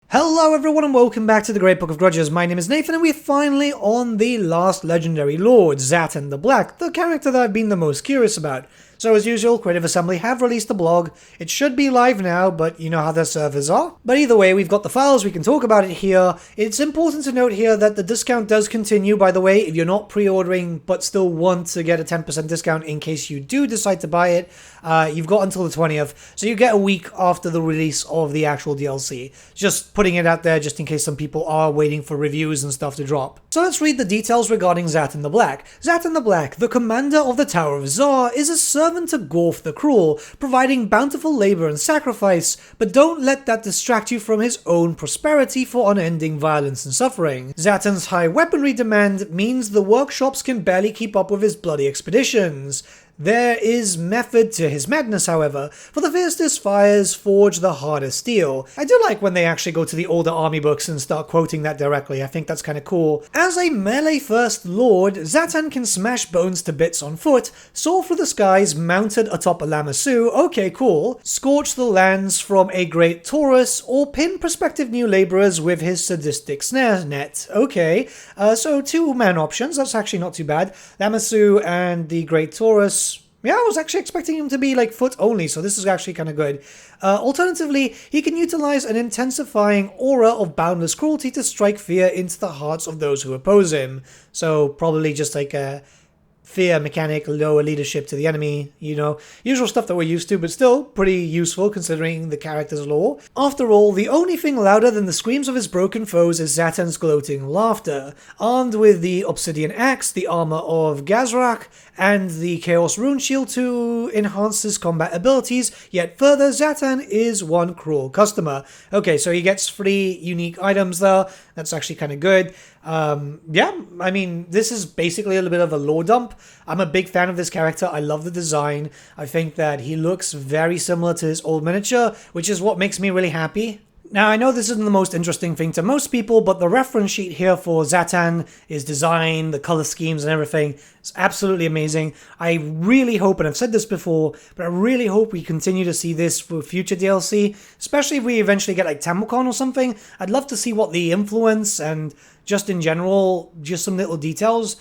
Hello everyone and welcome back to the Great Book of Grudges. My name is Nathan and we're finally on the last legendary lord, Zhatan The Black, the character that I've been the most curious about. So as usual, Creative Assembly have released the blog. It should be live now, but you know how their servers are. But either way, we've got the files, we can talk about it here. It's important to note here that the discount does continue, by the way, if you're not pre-ordering but still want to get a 10% discount in case you do decide to buy it. You've got until the 20th, so you get a week after the release of the actual DLC. Just putting it out there just in case some people are waiting for reviews and stuff to drop. So let's read the details regarding Zhatan the Black. Zhatan the Black, the commander of the Tower of Zar, is a servant to Dwarf the Cruel, providing bountiful labor and sacrifice, but don't let that distract you from his own prosperity for unending violence and suffering. Zhatan's high weaponry demand means the workshops can barely keep up with his bloody expeditions. There is method to his madness, however, for the fiercest fires forge the hardest steel. I do like when they actually go to the older army books and start quoting that directly. I think that's kind of cool. As a melee-first lord, Zhatan can smash bones to bits on foot, soar through the skies mounted atop a lamassu, okay cool, scorch the lands from a great Taurus, or pin prospective new laborers with his sadistic snare net, okay. So 2-man options, that's actually not too bad. Lamassu and the great Taurus. Yeah, I was actually expecting him to be like foot only, so this is actually kind of good. Alternatively, he can utilize an intensifying aura of boundless cruelty to strike fear into the hearts of those who oppose him. So probably just like a fear mechanic, lower leadership to the enemy, you know, usual stuff that we're used to, but still pretty useful considering the character's lore. After all, the only thing louder than the screams of his broken foes is Zhatan's gloating laughter. Armed with the Obsidian Axe, the armor of Gazrak, and the Chaos Rune Shield to enhance his combat abilities, yet further, Zhatan is one cruel customer. Okay, so he gets 3 unique items there, that's actually kind of good. Yeah, I mean, this is basically a little bit of a lore dump. I'm a big fan of this character, I love the design. I think that he looks very similar to his old miniature, which is what makes me really happy. Now, I know this isn't the most interesting thing to most people, but the reference sheet here for Zhatan, his design, the color schemes and everything is absolutely amazing. I really hope, and I've said this before, but I really hope we continue to see this for future DLC, especially if we eventually get like TempleCon or something. I'd love to see what the influence and just in general, just some little details,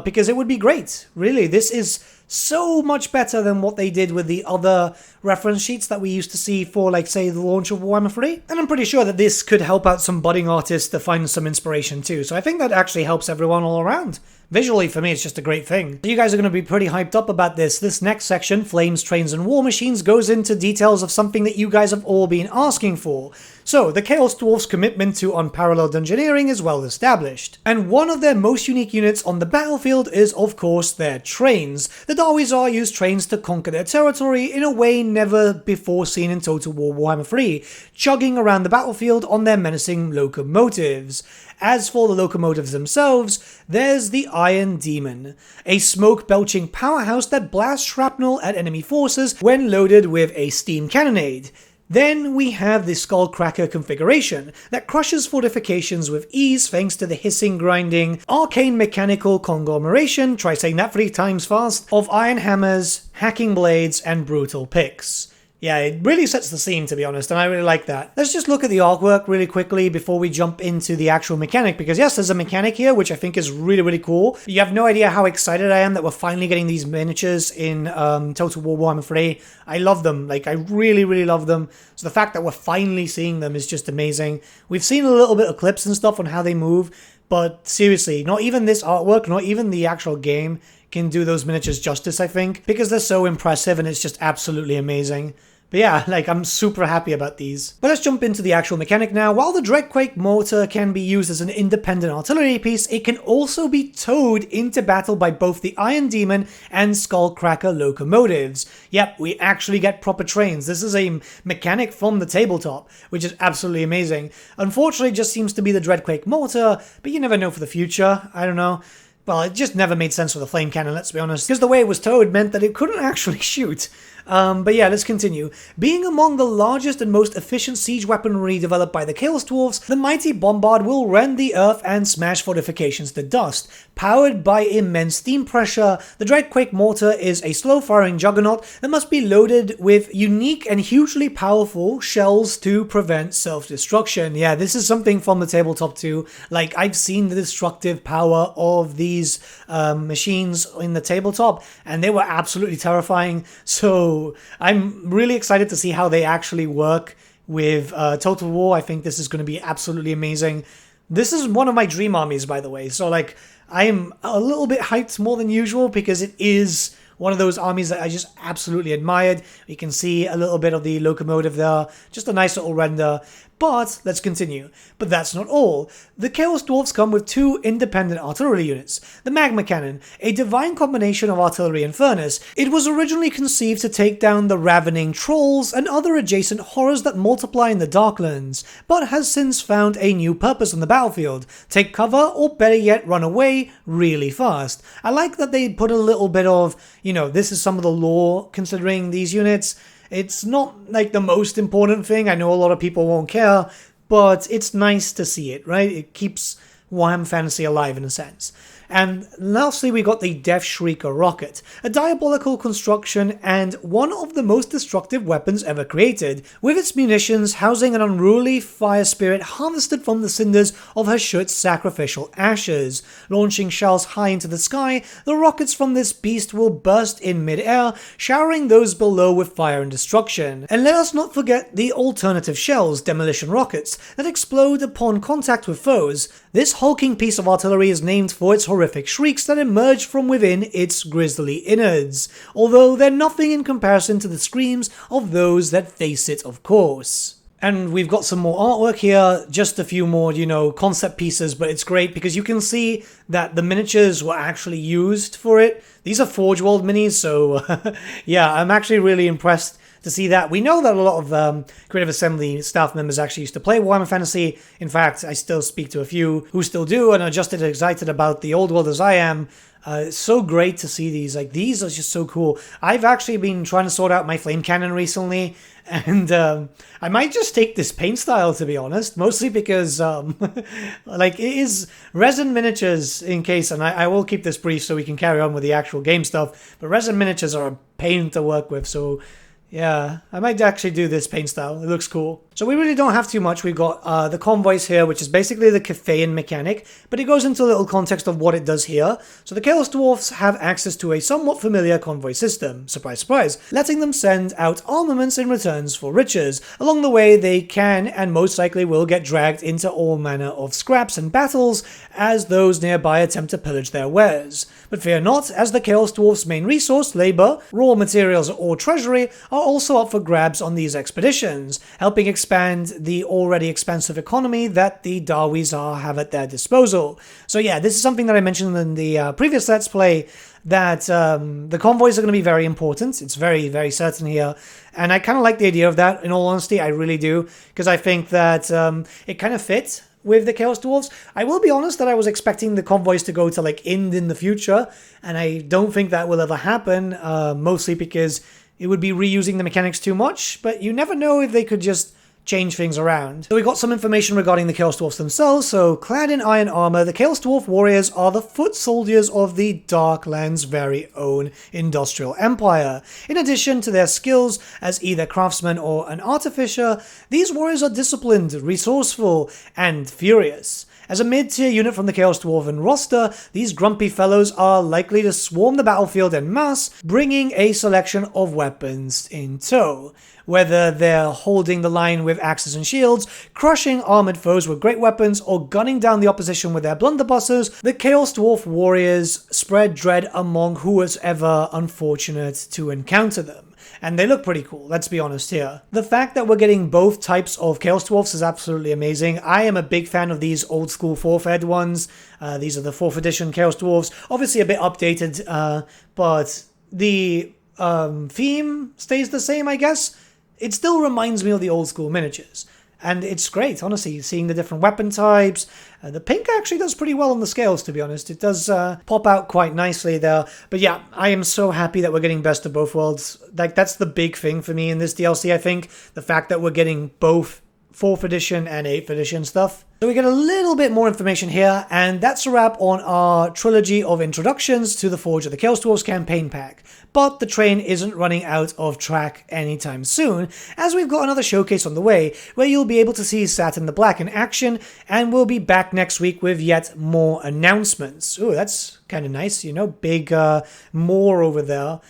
because it would be great. Really, this is so much better than what they did with the other reference sheets that we used to see for, like, say, the launch of Warhammer 3. And I'm pretty sure that this could help out some budding artists to find some inspiration too. So I think that actually helps everyone all around. Visually, for me, it's just a great thing. So you guys are going to be pretty hyped up about this. This next section, Flames, Trains, and War Machines, goes into details of something that you guys have all been asking for. So, the Chaos Dwarfs' commitment to unparalleled engineering is well established. And one of their most unique units on the battlefield is, of course, their trains. The Darwizar use trains to conquer their territory in a way never before seen in Total War Warhammer 3, chugging around the battlefield on their menacing locomotives. As for the locomotives themselves, there's the Iron Demon, a smoke-belching powerhouse that blasts shrapnel at enemy forces when loaded with a steam cannonade. Then we have the Skullcracker configuration that crushes fortifications with ease thanks to the hissing, grinding, arcane mechanical conglomeration, try saying that 3 times fast, of iron hammers, hacking blades, and brutal picks. Yeah, it really sets the scene, to be honest, and I really like that. Let's just look at the artwork really quickly before we jump into the actual mechanic, because yes, there's a mechanic here, which I think is really, really cool. You have no idea how excited I am that we're finally getting these miniatures in Total War Warhammer 3. I love them. Like, I really, really love them. So the fact that we're finally seeing them is just amazing. We've seen a little bit of clips and stuff on how they move, but seriously, not even this artwork, not even the actual game can do those miniatures justice, I think, because they're so impressive and it's just absolutely amazing. But yeah, like, I'm super happy about these. But let's jump into the actual mechanic now. While the DREADQUAKE mortar can be used as an independent artillery piece, it can also be towed into battle by both the Iron Demon and Skullcracker locomotives. Yep, we actually get proper trains. This is a mechanic from the tabletop, which is absolutely amazing. Unfortunately, it just seems to be the DREADQUAKE mortar, but you never know for the future. I don't know. Well, it just never made sense with a flame cannon, let's be honest, because the way it was towed meant that it couldn't actually shoot. But yeah, let's continue. Being among the largest and most efficient siege weaponry developed by the Chaos Dwarfs, the mighty bombard will rend the earth and smash fortifications to dust. Powered by immense steam pressure, the DREADQUAKE mortar is a slow-firing juggernaut that must be loaded with unique and hugely powerful shells to prevent self-destruction. Yeah, this is something from the tabletop too. Like, I've seen the destructive power of these machines in the tabletop, and they were absolutely terrifying. So I'm really excited to see how they actually work with Total War. I think this is going to be absolutely amazing. This is one of my dream armies, by the way. So, like, I'm a little bit hyped more than usual because it is one of those armies that I just absolutely admired. You can see a little bit of the locomotive there, just a nice little render. But let's continue. But that's not all. The Chaos Dwarfs come with 2 independent artillery units. The Magma Cannon, a divine combination of artillery and furnace. It was originally conceived to take down the ravening trolls and other adjacent horrors that multiply in the Darklands, but has since found a new purpose on the battlefield. Take cover, or better yet, run away really fast. I like that they put a little bit of, you know, this is some of the lore considering these units. It's not like the most important thing. I know a lot of people won't care, but it's nice to see it, right? It keeps Warhammer Fantasy alive in a sense. And lastly, we got the Death Shrieker rocket, a diabolical construction and one of the most destructive weapons ever created, with its munitions housing an unruly fire spirit harvested from the cinders of Hashut's sacrificial ashes. Launching shells high into the sky, the rockets from this beast will burst in mid-air, showering those below with fire and destruction. And let us not forget the alternative shells, demolition rockets, that explode upon contact with foes. This hulking piece of artillery is named for its horrific shrieks that emerge from within its grisly innards, although they're nothing in comparison to the screams of those that face it, of course. And we've got some more artwork here, just a few more, you know, concept pieces, but it's great because you can see that the miniatures were actually used for it. These are Forge World minis, so yeah, I'm actually really impressed to see that. We know that a lot of Creative Assembly staff members actually used to play Warhammer Fantasy. In fact, I still speak to a few who still do and are just as excited about the old world as I am. It's so great to see these. Like, these are just so cool. I've actually been trying to sort out my flame cannon recently, and I might just take this paint style, to be honest, mostly because like, it is resin miniatures in case, and I will keep this brief so we can carry on with the actual game stuff, but resin miniatures are a pain to work with, so yeah, I might actually do this paint style. It looks cool. So we really don't have too much. We've got the Convoys here, which is basically the Cathaian mechanic, but it goes into a little context of what it does here. So the Chaos Dwarfs have access to a somewhat familiar convoy system, surprise surprise, letting them send out armaments in returns for riches. Along the way, they can and most likely will get dragged into all manner of scraps and battles as those nearby attempt to pillage their wares. But fear not, as the Chaos Dwarfs' main resource, labor, raw materials or treasury, are also up for grabs on these expeditions, helping expand the already expansive economy that the Darwizar have at their disposal. So yeah, this is something that I mentioned in the previous Let's Play, that the convoys are going to be very important. It's very, very certain here. And I kind of like the idea of that, in all honesty, I really do, because I think that it kind of fits with the Chaos Dwarfs. I will be honest that I was expecting the convoys to go to like Ind in the future, and I don't think that will ever happen, mostly because it would be reusing the mechanics too much, but you never know if they could just change things around. So we got some information regarding the Chaos Dwarfs themselves. So clad in iron armor, the Chaos Dwarf warriors are the foot soldiers of the Darklands' very own industrial empire. In addition to their skills as either craftsman or an artificer, these warriors are disciplined, resourceful, and furious. As a mid-tier unit from the Chaos Dwarven roster, these grumpy fellows are likely to swarm the battlefield en masse, bringing a selection of weapons in tow. Whether they're holding the line with axes and shields, crushing armored foes with great weapons, or gunning down the opposition with their blunderbusses, the Chaos Dwarf warriors spread dread among who was ever unfortunate to encounter them. And they look pretty cool, let's be honest here. The fact that we're getting both types of Chaos Dwarfs is absolutely amazing. I am a big fan of these old school 4th ed ones. These are the 4th edition Chaos Dwarfs. Obviously a bit updated, but the theme stays the same, I guess. It still reminds me of the old school miniatures. And it's great, honestly, seeing the different weapon types. The pink actually does pretty well on the scales, to be honest. It does pop out quite nicely there. But yeah, I am so happy that we're getting Best of Both Worlds. Like, that's the big thing for me in this DLC, I think. The fact that we're getting both 4th edition and 8th edition stuff. So we get a little bit more information here, and that's a wrap on our trilogy of introductions to the Forge of the Chaos Dwarfs campaign pack. But the train isn't running out of track anytime soon, as we've got another showcase on the way, where you'll be able to see Zhatan The Black in action, and we'll be back next week with yet more announcements. Ooh, that's kind of nice, you know, big more over there.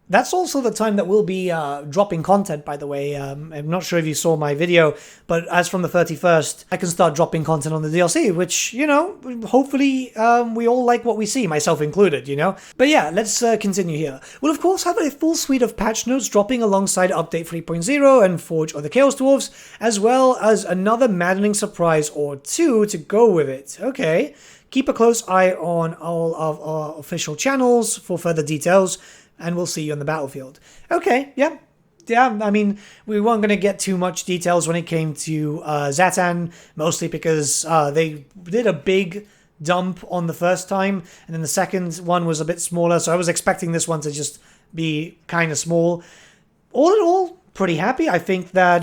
That's also the time that we'll be dropping content, by the way. I'm not sure if you saw my video, but as from the 31st, I can start dropping content on the DLC, which, you know, hopefully we all like what we see, myself included, you know? But yeah, let's continue here. We'll, of course, have a full suite of patch notes dropping alongside Update 3.0 and Forge of the Chaos Dwarfs, as well as another maddening surprise or two to go with it. Okay. Keep a close eye on all of our official channels for further details, and we'll see you on the battlefield. Okay, yeah. Yeah, I mean, we weren't going to get too much details when it came to Zhatan, mostly because they did a big dump on the first time, and then the second one was a bit smaller, so I was expecting this one to just be kind of small. All in all, pretty happy. I think that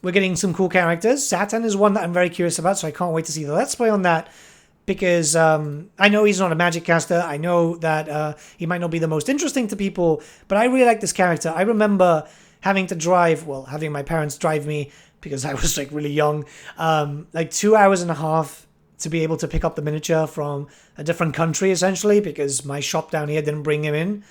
we're getting some cool characters. Zhatan is one that I'm very curious about, so I can't wait to see the Let's Play on that. Because I know he's not a magic caster, I know that he might not be the most interesting to people, but I really like this character. I remember having to drive, well, having my parents drive me, because I was like really young, like 2 hours and a half to be able to pick up the miniature from a different country, essentially, because my shop down here didn't bring him in.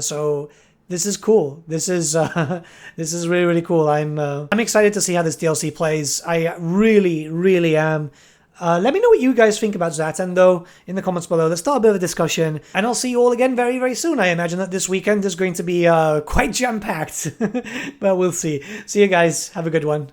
So this is cool. This is this is really, really cool. I'm excited to see how this DLC plays. I really, really am. Let me know what you guys think about Zhatan, though, in the comments below. Let's start a bit of a discussion, and I'll see you all again very, very soon. I imagine that this weekend is going to be quite jam-packed, but we'll see. See you guys. Have a good one.